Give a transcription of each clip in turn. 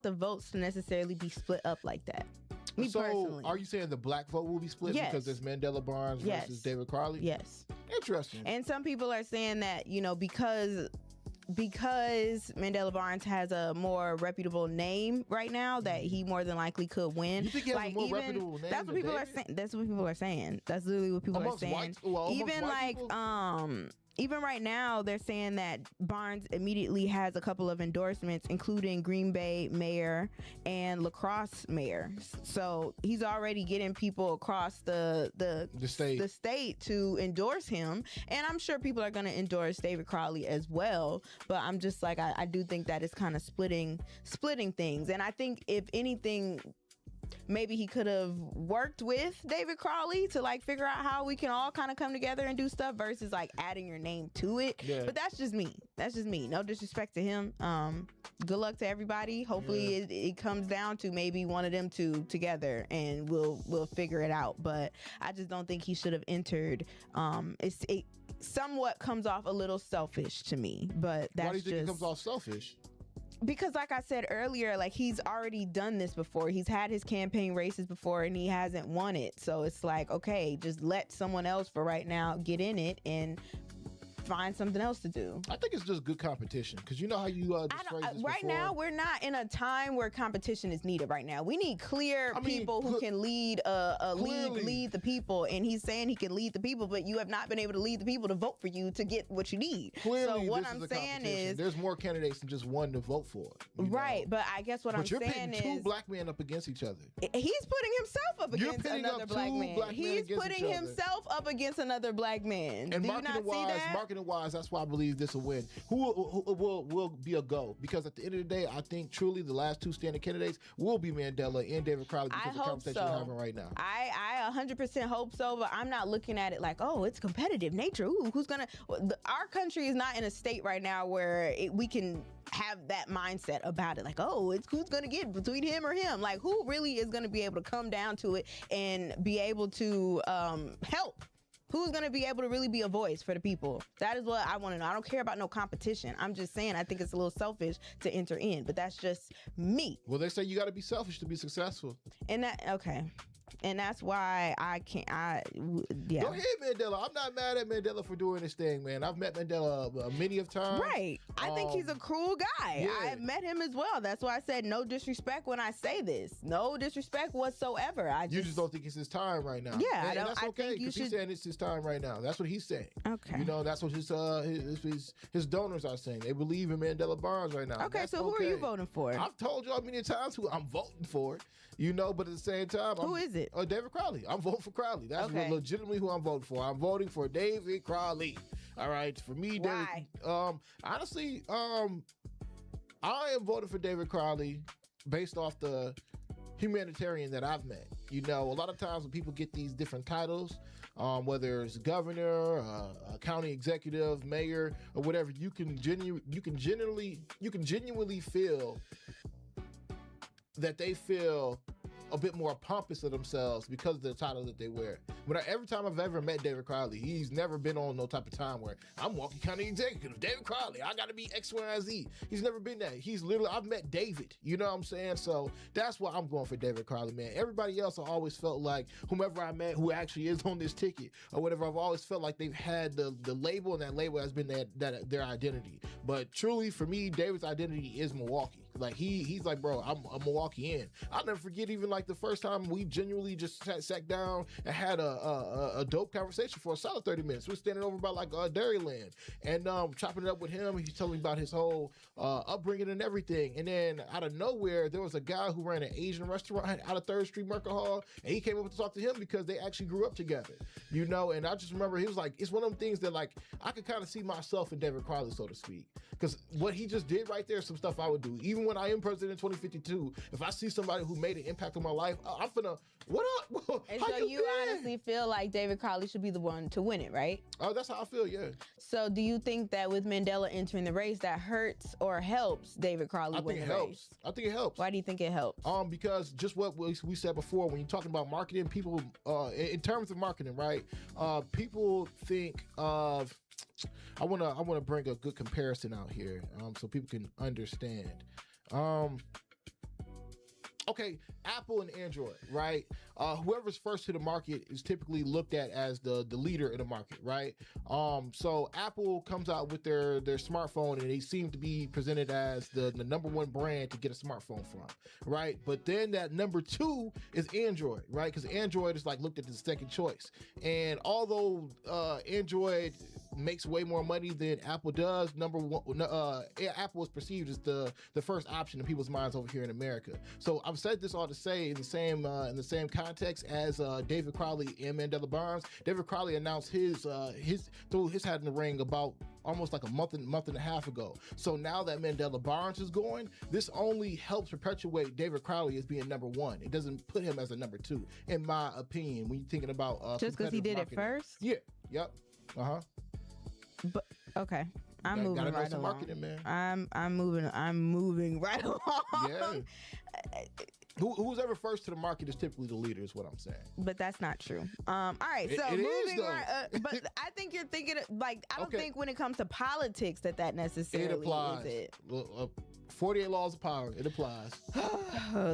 the votes to necessarily be split up like that. Me personally. Are you saying the black vote will be split because there's Mandela Barnes versus David Crowley? Yes. Interesting. And some people are saying that, because Mandela Barnes has a more reputable name right now, that he more than likely could win. You think he has a more reputable name? That's what people are saying. That's what people are saying. That's literally what people are saying. Even right now, they're saying that Barnes immediately has a couple of endorsements, including Green Bay mayor and La Crosse mayor. So he's already getting people across the state to endorse him. And I'm sure people are going to endorse David Crowley as well. But I'm just like, I do think that it's kind of splitting things. And I think if anything, maybe he could have worked with David Crowley to like figure out how we can all kind of come together and do stuff versus like adding your name to it. Yeah. But that's just me. No disrespect to him. Good luck to everybody. Hopefully it comes down to maybe one of them two together and we'll figure it out. But I just don't think he should have entered. It somewhat comes off a little selfish to me, but that's why do you think it comes off selfish? Because like I said earlier, like he's already done this before. He's had his campaign races before and he hasn't won it. So it's like, okay, just let someone else for right now get in it and find something else to do. I think it's just good competition because you know how you just phrased this right before. Now we're not in a time where competition is needed right now. We need clear people who can lead lead the people, and he's saying he can lead the people, but you have not been able to lead the people to vote for you to get what you need. Clearly, so what I'm saying is there's more candidates than just one to vote for. Right, but I guess what I'm saying is you're pitting two black men up against each other. He's putting himself up against another black man. He's putting himself up against another black man. And do you not see that? Marketing wise, that's why I believe this will win. Who will be a go? Because at the end of the day, I think truly the last two standing candidates will be Mandela and David Crowley because of the conversation we're having right now. I 100% hope so, but I'm not looking at it like, oh, it's competitive nature. Ooh, who's gonna? Our country is not in a state right now where we can have that mindset about it. Like, oh, it's who's gonna get between him or him. Like, who really is gonna be able to come down to it and be able to help? Who's going to be able to really be a voice for the people? That is what I want to know. I don't care about no competition. I'm just saying I think it's a little selfish to enter in, but that's just me. Well, they say you got to be selfish to be successful. And that's why I can't. Yeah. Go ahead, Mandela. I'm not mad at Mandela for doing this thing, man. I've met Mandela many of times. Right. I think he's a cruel guy. Yeah. I've met him as well. That's why I said no disrespect when I say this. No disrespect whatsoever. You just don't think it's his time right now. Yeah, and that's okay because he's saying it's his time right now. That's what he's saying. Okay. You know, that's what his donors are saying. They believe in Mandela Barnes right now. Okay, so who are you voting for? I've told y'all many times who I'm voting for. You know, but at the same time, who is it? David Crowley. I'm voting for Crowley. That's legitimately who I'm voting for. I'm voting for David Crowley. All right, for me, why? Honestly, I am voting for David Crowley based off the humanitarian that I've met. You know, a lot of times when people get these different titles, whether it's governor, a county executive, mayor, or whatever, you can genuinely feel that they feel a bit more pompous of themselves because of the title that they wear. But every time I've ever met David Crowley, he's never been on no type of time where I'm Walker County Executive, David Crowley, I gotta be X, Y, and Z. He's never been that. He's literally, I've met David, you know what I'm saying? So that's why I'm going for David Crowley, man. Everybody else, I always felt like whomever I met who actually is on this ticket or whatever, I've always felt like they've had the label, and that label has been their identity. But truly, for me, David's identity is Milwaukee. Like he's like, bro, I'm a Milwaukeean. I'll never forget even like the first time we genuinely just sat down and had a dope conversation for a solid 30 minutes. We were standing over by like Dairyland and chopping it up with him. He's telling me about his whole upbringing and everything. And then out of nowhere, there was a guy who ran an Asian restaurant out of 3rd Street Market Hall, and he came up to talk to him because they actually grew up together, you know. And I just remember he was like, it's one of them things that like I could kind of see myself in David Crowley, so to speak, because what he just did right there is some stuff I would do. Even when I am president in 2052, if I see somebody who made an impact on my life, I'm finna, what up? And so you honestly feel like David Crowley should be the one to win it, right? Oh, that's how I feel, yeah. So do you think that with Mandela entering the race, that hurts or helps David Crowley win the race? I think it helps. Why do you think it helps? Because just what we said before, when you're talking about marketing, people, in terms of marketing, right? People think of, I want to bring a good comparison out here so people can understand. okay, Apple and Android, right? Whoever's first to the market is typically looked at as the leader in the market, right? So Apple comes out with their smartphone, and they seem to be presented as the number one brand to get a smartphone from, right? But then that number two is Android, right? Because Android is like looked at as the second choice. And although Android makes way more money than Apple does, number one, Apple is perceived as the first option in people's minds over here in America. So I've said this all to say in the same context as David Crowley and Mandela Barnes. David Crowley announced his threw his hat in the ring about almost like a month and a half ago. So now that Mandela Barnes is going, this only helps perpetuate David Crowley as being number one. It doesn't put him as a number two, in my opinion, when you're thinking about just because he did marketing. it first. Yeah. Yep. But okay, I'm moving right along. Marketing, man. I'm moving right along. Yeah. Who's ever first to the market is typically the leader, is what I'm saying. But that's not true. All right, so it moving is, right. But I think you're thinking like I don't think when it comes to politics that necessarily it applies. Is it. 48 laws of power. It applies.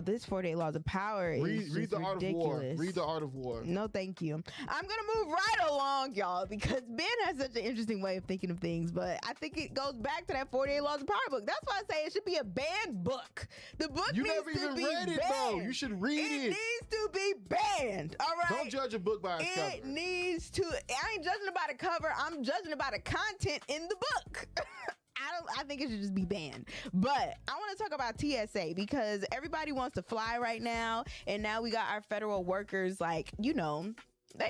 This 48 laws of power is read the Art of War. ridiculous. Read the Art of War. No, thank you. I'm gonna move right along, y'all, because Ben has such an interesting way of thinking of things. But I think it goes back to that 48 laws of power book. That's why I say it should be a banned book. The book You needs never to even be read it, banned. bro. You should read it. It needs to be banned. All right. Don't judge a book by its cover. It needs to. I ain't judging about a cover. I'm judging about the content in the book. I think it should just be banned. But I want to talk about TSA because everybody wants to fly right now, and now we got our federal workers like, you know, they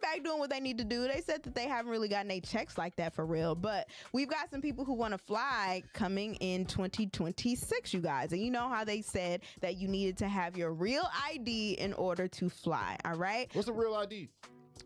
back doing what they need to do. They said that they haven't really gotten any checks like that for real, but we've got some people who want to fly coming in 2026, you guys. And you know how they said that you needed to have your real ID in order to fly. All right. What's a real ID?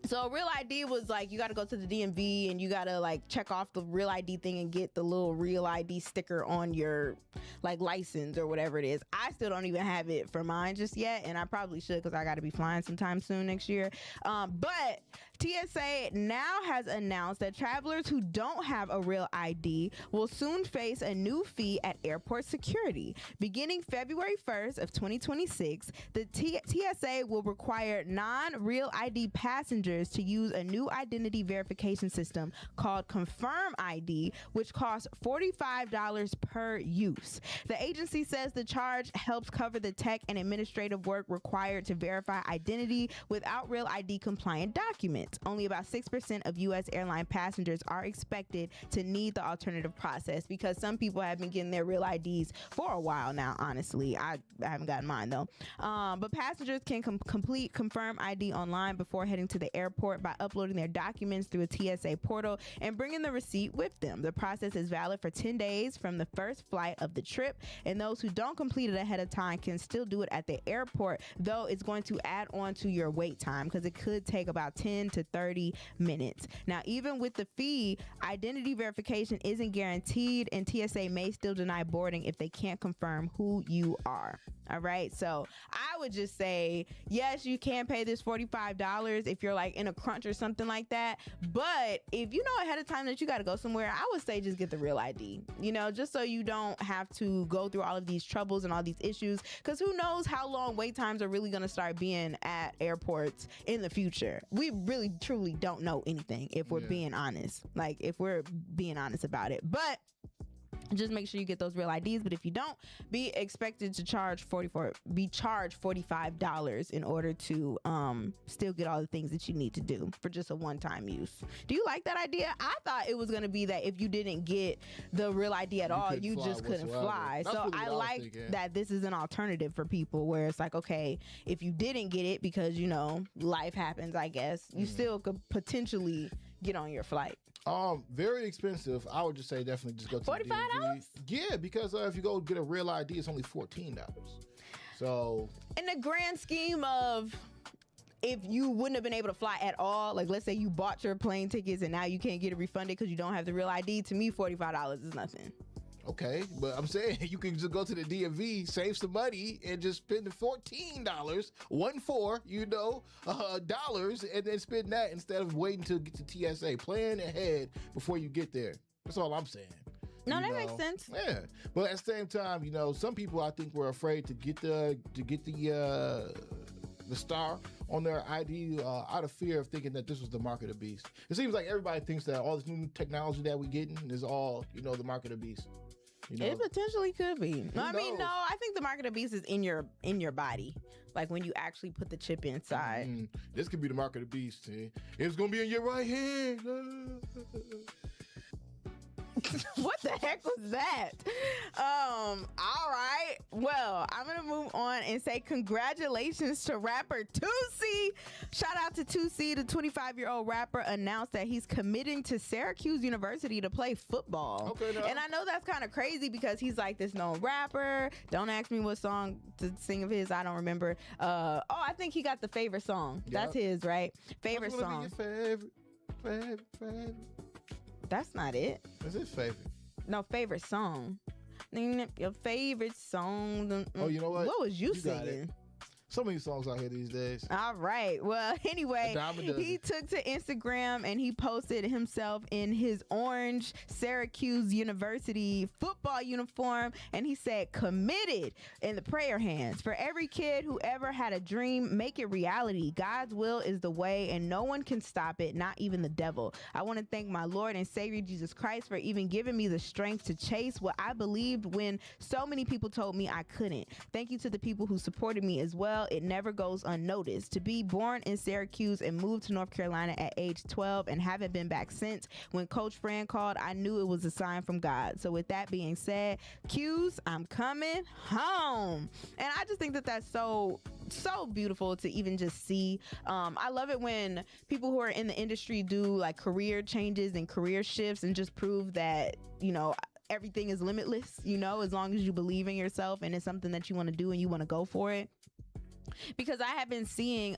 So a real ID was like you got to go to the DMV and you got to like check off the real ID thing and get the little real ID sticker on your like license or whatever it is. I still don't even have it for mine just yet, and I probably should because I got to be flying sometime soon next year. But TSA now has announced that travelers who don't have a real ID will soon face a new fee at airport security. Beginning February 1st of 2026, the TSA will require non-real ID passengers to use a new identity verification system called Confirm ID, which costs $45 per use. The agency says the charge helps cover the tech and administrative work required to verify identity without real ID compliant documents. Only about 6% of U.S. airline passengers are expected to need the alternative process because some people have been getting their real IDs for a while now, honestly. I haven't gotten mine, though. But passengers can complete Confirm ID online before heading to the airport by uploading their documents through a TSA portal and bringing the receipt with them. The process is valid for 10 days from the first flight of the trip, and those who don't complete it ahead of time can still do it at the airport, though it's going to add on to your wait time because it could take about 10 to 30 minutes. Now, even with the fee, identity verification isn't guaranteed, and TSA may still deny boarding if they can't confirm who you are. All right, so I would just say, yes, you can pay this $45 if you're like in a crunch or something like that. But if you know ahead of time that you got to go somewhere, I would say just get the real ID, you know, just so you don't have to go through all of these troubles and all these issues. Because who knows how long wait times are really going to start being at airports in the future. We really, truly don't know anything if we're being honest, like if we're being honest about it. But just make sure you get those real IDs. But if you don't, be expected to charge $45 in order to still get all the things that you need to do for just a one-time use. Do you like that idea? I thought it was going to be that if you didn't get the real ID at all, you just couldn't fly. That's so really I like thinking. that this is an alternative for people where it's like, okay, if you didn't get it because, you know, life happens, I guess, you still could potentially get on your flight. Very expensive. I would just say definitely just go to $45? the DMV. Yeah, because if you go get a real ID, it's only $14. So in the grand scheme of if you wouldn't have been able to fly at all, like let's say you bought your plane tickets and now you can't get it refunded because you don't have the real ID, to me $45 is nothing. Okay, but I'm saying you can just go to the DMV, save some money, and just spend the $14, dollars, and then spend that instead of waiting to get to TSA. Plan ahead before you get there. That's all I'm saying. No, you that know? makes sense. Yeah, but at the same time, you know, some people I think were afraid to get the star on their ID out of fear of thinking that this was the mark of the beast. It seems like everybody thinks that all this new technology that we're getting is all, you know, the mark of the beast. You know? It potentially could be. I mean, knows? no, I think the mark of the beast is in your body, like when you actually put the chip inside. This could be the mark of the beast. Eh? It's gonna be in your right hand. What the heck was that? All right. Well, I'm gonna move on and say congratulations to rapper Toosii. Shout out to Toosii. The 25-year-old rapper announced that he's committing to Syracuse University to play football. Okay, now. And I know that's kind of crazy because he's like this known rapper. Don't ask me what song to sing of his. I don't remember. I think he got the favorite song. Yep. That's his, right? Favorite What's song. Be your favorite. That's not it. What's his favorite? No, favorite song. Your favorite song. Oh, you know what? What was you got singing? it. So many songs out here these days. All right. Well, anyway, he took to Instagram and he posted himself in his orange Syracuse University football uniform. And he said, committed in the prayer hands. For every kid who ever had a dream, make it reality. God's will is the way and no one can stop it, not even the devil. I want to thank my Lord and Savior Jesus Christ for even giving me the strength to chase what I believed when so many people told me I couldn't. Thank you to the people who supported me as well. It never goes unnoticed. To be born in Syracuse and moved to North Carolina at age 12 and haven't been back since. When Coach Fran called, I knew it was a sign from God. So with that being said, Q's, I'm coming home. And I just think that that's so beautiful to even just see. I love it when people who are in the industry do like career changes and career shifts and just prove that, you know, everything is limitless, you know, as long as you believe in yourself and it's something that you want to do and you want to go for it. Because I have been seeing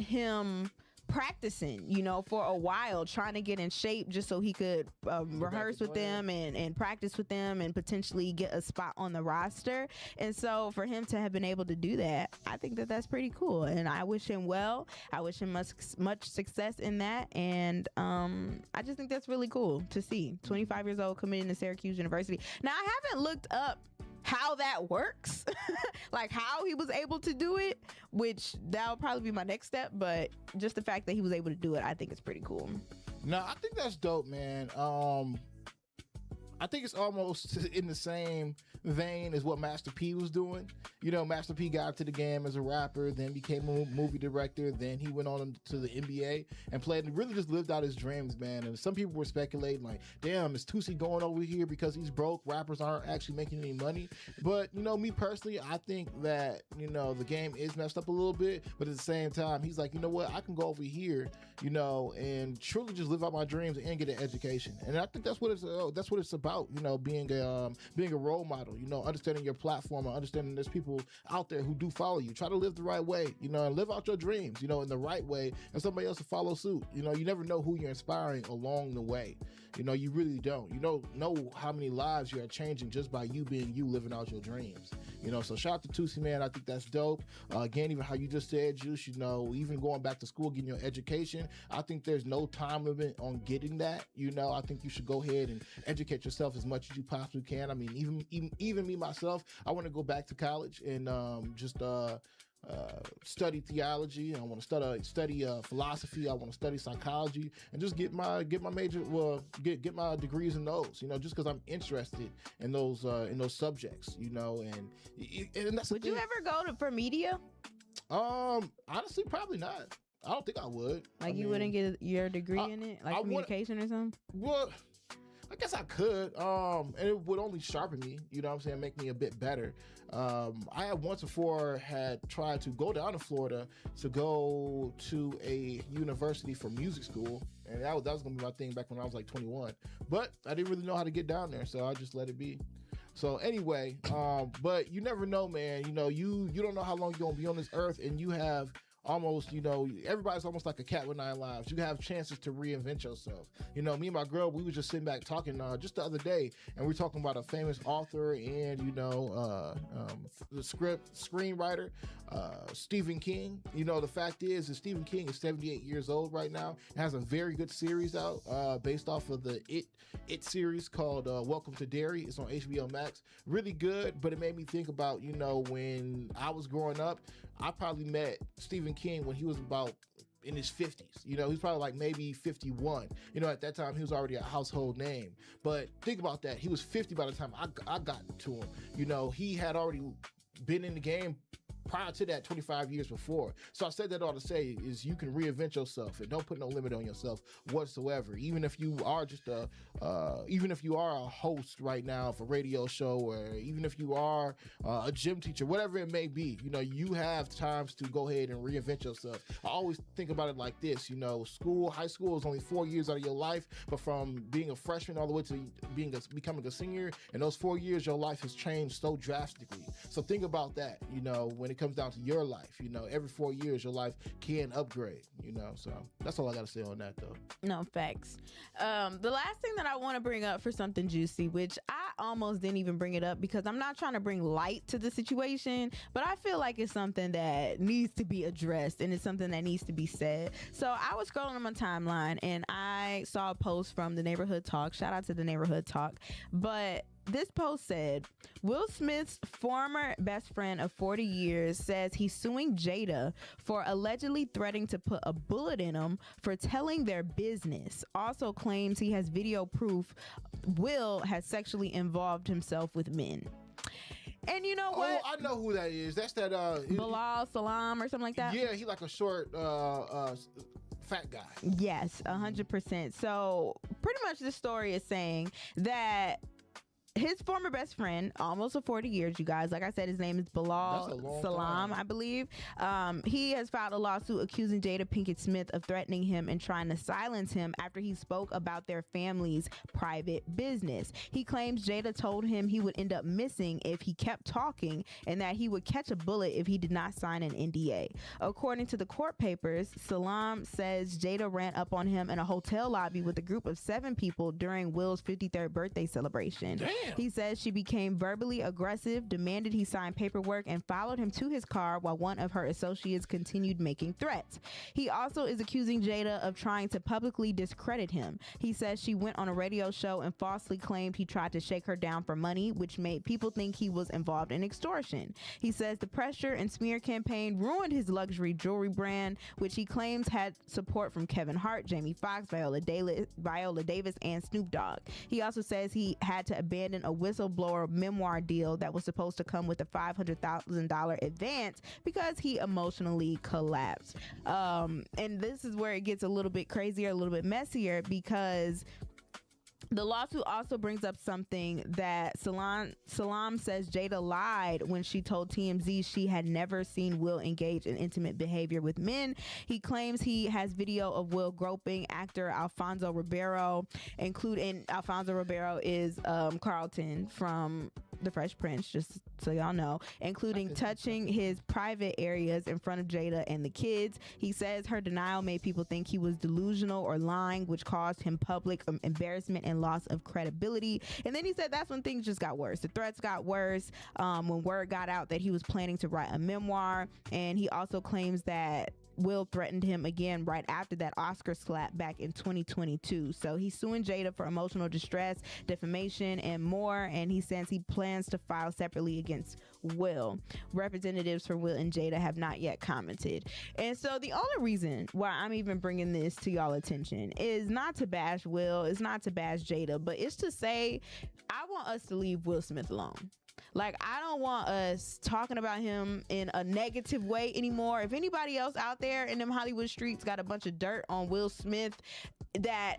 him practicing, you know, for a while, trying to get in shape just so he could rehearse with them and practice with them and potentially get a spot on the roster. And so for him to have been able to do that, I think that that's pretty cool. And I wish him well. I wish him much success in that. And I just think that's really cool to see. 25 years old, committing to Syracuse University. Now, I haven't looked up how that works, like how he was able to do it, which that'll probably be my next step. But just the fact that he was able to do it, I think it's pretty cool. No, I think that's dope, man. I think it's almost in the same vein as what Master P was doing. You know, Master P got to the game as a rapper, then became a movie director, then he went on to the NBA and played and really just lived out his dreams, man. And some people were speculating like, damn, is Toosii going over here because he's broke? Rappers aren't actually making any money. But, you know, me personally, I think that, you know, the game is messed up a little bit, but at the same time, he's like, you know what, I can go over here, you know, and truly just live out my dreams and get an education. And I think that's what it's about, you know, being a role model, you know, understanding your platform and understanding there's people out there who do follow you. Try to live the right way, you know, and live out your dreams, you know, in the right way, and somebody else will follow suit. You know, you never know who you're inspiring along the way. You know, you really don't. You don't know how many lives you are changing just by you being you, living out your dreams. You know, so shout out to Toosii, man. I think that's dope. Again, even how you just said, Juice, you know, even going back to school, getting your education, I think there's no time limit on getting that. You know, I think you should go ahead and educate yourself as much as you possibly can. I mean, even me myself, I want to go back to college and just study theology. I want to study philosophy. I want to study psychology and just get my major, get my degrees in those, you know, just because I'm interested in those subjects, you know, and that's. Would you ever go for media? Honestly, probably not. I don't think I would. Like, you wouldn't get your degree in it, like communication or something? Well, I guess I could, and it would only sharpen me, you know what I'm saying, make me a bit better. I had once before had tried to go down to Florida to go to a university for music school, and that was gonna be my thing back when I was like 21, but I didn't really know how to get down there, so I just let it be. So anyway, but you never know, man. You know, you don't know how long you're gonna be on this earth, and you have almost, everybody's almost like a cat with 9 lives. You have chances to reinvent yourself. Me and my girl, we were just sitting back talking just the other day, and we were talking about a famous author and, the screenwriter, Stephen King. The fact is that Stephen King is 78 years old right now and has a very good series out based off of the It series called Welcome to Derry. It's on HBO Max. Really good, but it made me think about, when I was growing up, I probably met Stephen King when he was about in his 50s. He's probably like maybe 51. At that time he was already a household name. But think about that. He was 50 by the time I got to him. He had already been in the game prior to that 25 years before. So I said that all to say is you can reinvent yourself and don't put no limit on yourself whatsoever. Even if you are a host right now of a radio show, or even if you are a gym teacher, whatever it may be, you have times to go ahead and reinvent yourself. I always think about it like this, high school is only 4 years out of your life, but from being a freshman all the way to becoming a senior, in those 4 years, your life has changed so drastically. So think about that, when it comes down to your life. Every 4 years your life can upgrade. So that's all I gotta say on that, though. No, facts. The last thing that I want to bring up for something juicy, which I almost didn't even bring it up because I'm not trying to bring light to the situation, but I feel like it's something that needs to be addressed and it's something that needs to be said. So I was scrolling on my timeline and I saw a post from the Neighborhood Talk. Shout out to the Neighborhood Talk. But this post said, Will Smith's former best friend of 40 years says he's suing Jada for allegedly threatening to put a bullet in him for telling their business. Also claims he has video proof Will has sexually involved himself with men. And you know what? Oh, I know who that is. That's that Bilal Salam or something like that. Yeah, he like a short fat guy. Yes, 100%. So pretty much the story is saying that his former best friend, almost for 40 years, you guys, like I said, his name is Bilal Salam, I believe. He has filed a lawsuit accusing Jada Pinkett Smith of threatening him and trying to silence him after he spoke about their family's private business. He claims Jada told him he would end up missing if he kept talking and that he would catch a bullet if he did not sign an NDA. According to the court papers, Salam says Jada ran up on him in a hotel lobby with a group of 7 people during Will's 53rd birthday celebration. Damn. He says she became verbally aggressive, demanded he sign paperwork, and followed him to his car while one of her associates continued making threats. He also is accusing Jada of trying to publicly discredit him. He says she went on a radio show and falsely claimed he tried to shake her down for money, which made people think he was involved in extortion. He says the pressure and smear campaign ruined his luxury jewelry brand, which he claims had support from Kevin Hart, Jamie Foxx, Viola Davis, and Snoop Dogg. He also says he had to abandon a whistleblower memoir deal that was supposed to come with a $500,000 advance because he emotionally collapsed. And this is where it gets a little bit crazier, a little bit messier, because the lawsuit also brings up something that Salam says Jada lied when she told TMZ she had never seen Will engage in intimate behavior with men. He claims he has video of Will groping actor Alfonso Ribeiro, including Alfonso Ribeiro is Carlton from The Fresh Prince, just so y'all know, including touching his private areas in front of Jada and the kids. He says her denial made people think he was delusional or lying, which caused him public embarrassment and loss of credibility. And then he said that's when things just got worse. The threats got worse when word got out that he was planning to write a memoir. And he also claims that Will threatened him again right after that Oscar slap back in 2022. So he's suing Jada for emotional distress, defamation, and more. And he says he plans to file separately against Will. Representatives for Will and Jada have not yet commented. And so the only reason why I'm even bringing this to y'all attention is not to bash Will, it's not to bash Jada, but it's to say I want us to leave Will Smith alone. Like, I don't want us talking about him in a negative way anymore. If anybody else out there in them Hollywood streets got a bunch of dirt on Will Smith that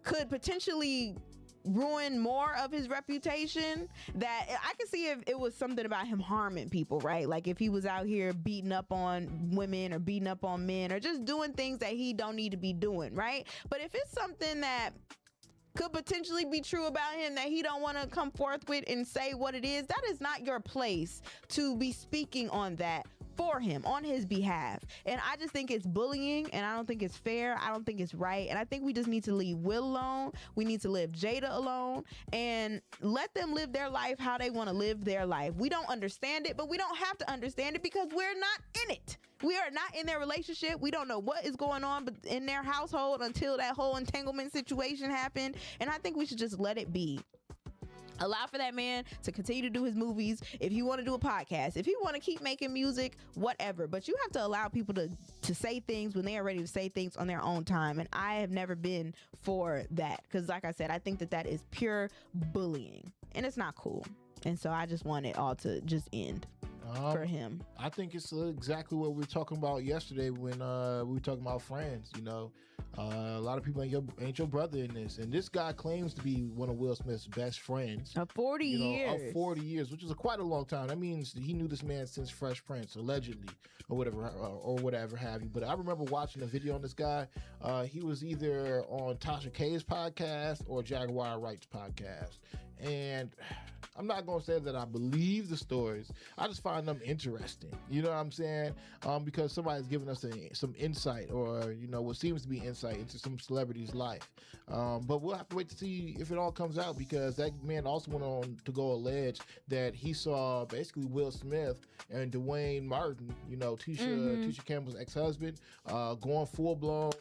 could potentially ruin more of his reputation, that I can see if it was something about him harming people, right? Like if he was out here beating up on women or beating up on men or just doing things that he don't need to be doing, right? But if it's something that could potentially be true about him that he don't want to come forth with and say what it is, that is not your place to be speaking on that for him on his behalf. And I just think it's bullying, and I don't think it's fair. I don't think it's right. And I think we just need to leave Will alone. We need to leave Jada alone and let them live their life how they want to live their life. We don't understand it, but we don't have to understand it because we're not in it. We are not in their relationship. We don't know what is going on in their household until that whole entanglement situation happened. And I think we should just let it be. Allow for that man to continue to do his movies. If you want to do a podcast, if you want to keep making music, whatever. But you have to allow people to say things when they are ready to say things on their own time. And I have never been for that. Because like I said, I think that is pure bullying. And it's not cool. And so I just want it all to just end. For him, I think it's exactly what we were talking about yesterday when we were talking about friends. You know, a lot of people ain't your brother in this, and this guy claims to be one of Will Smith's best friends of 40 years. Of 40 years, which is quite a long time. That means he knew this man since Fresh Prince, allegedly, or whatever have you. But I remember watching a video on this guy. He was either on Tasha K's podcast or Jaguar Wright's podcast, and I'm not going to say that I believe the stories. I just find them interesting. You know what I'm saying? Because somebody's giving us some insight, or, you know, what seems to be insight into some celebrity's life. But we'll have to wait to see if it all comes out, because that man also went on to go allege that he saw basically Will Smith and Dwayne Martin, you know, Tisha Campbell's ex-husband, going full-blown,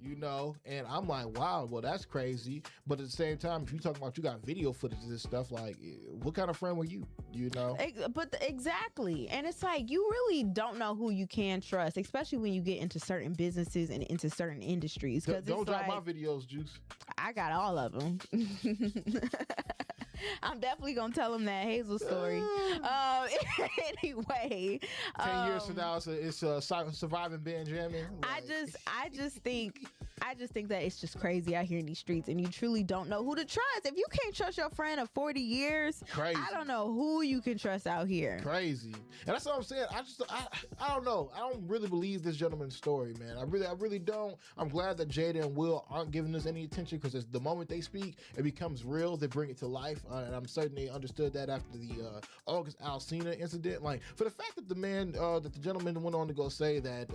you know, and I'm like, wow, well, that's crazy. But at the same time, if you're talking about you got video footage of this stuff, like, what kind of friend were you, you know? Exactly. And it's like, you really don't know who you can trust, especially when you get into certain businesses and into certain industries. Don't drop my videos, Juice. I got all of them. I'm definitely gonna tell him that Hazel story. Anyway, 10 years from now, it's surviving Ben Jammin. I just think that it's just crazy out here in these streets, and you truly don't know who to trust. If you can't trust your friend of 40 years, crazy. I don't know who you can trust out here. Crazy, and that's what I'm saying. I don't know. I don't really believe this gentleman's story, man. I really don't. I'm glad that Jada and Will aren't giving us any attention, because the moment they speak, it becomes real. They bring it to life. And I'm certain they understood that after the August Alsina incident. Like, for the fact that the gentleman went on to go say that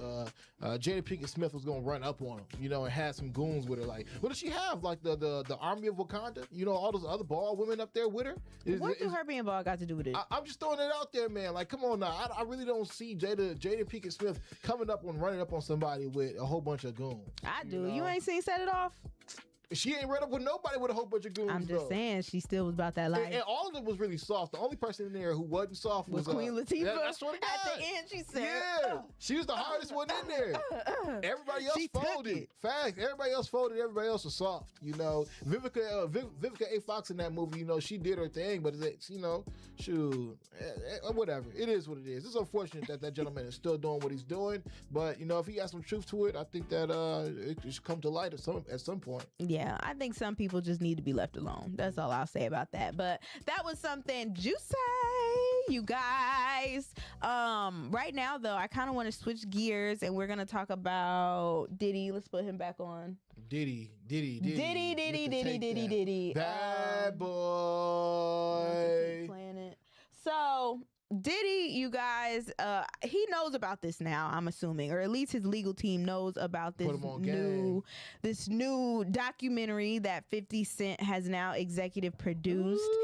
Jada Pinkett Smith was going to run up on him, you know, and had some goons with her. Like, what does she have? Like the army of Wakanda? You know, all those other bald women up there with her? What do her being bald got to do with it? I'm just throwing it out there, man. Like, come on now. I really don't see Jada Pinkett Smith running up on somebody with a whole bunch of goons. I do. You ain't seen Set It Off? She ain't run up with nobody with a whole bunch of goons. I'm just saying, she still was about that life. And all of it was really soft. The only person in there who wasn't soft was Queen Latifah. At the end, she said, "Yeah, she was the hardest one in there. Everybody else folded. Facts. Everybody else folded. Everybody else was soft. You know, Vivica A. Fox in that movie. You know, she did her thing, but it's, you know, shoot, whatever. It is what it is. It's unfortunate that gentleman is still doing what he's doing. But you know, if he has some truth to it, I think that it should come to light at some point. Yeah, I think some people just need to be left alone. That's all I'll say about that. But that was something juicy, you guys. Right now, though, I kind of want to switch gears, and we're going to talk about Diddy. Let's put him back on. Diddy. Bad boy. Playing it. So Diddy, you guys, he knows about this now, I'm assuming, or at least his legal team knows about this new documentary that 50 Cent has now executive produced.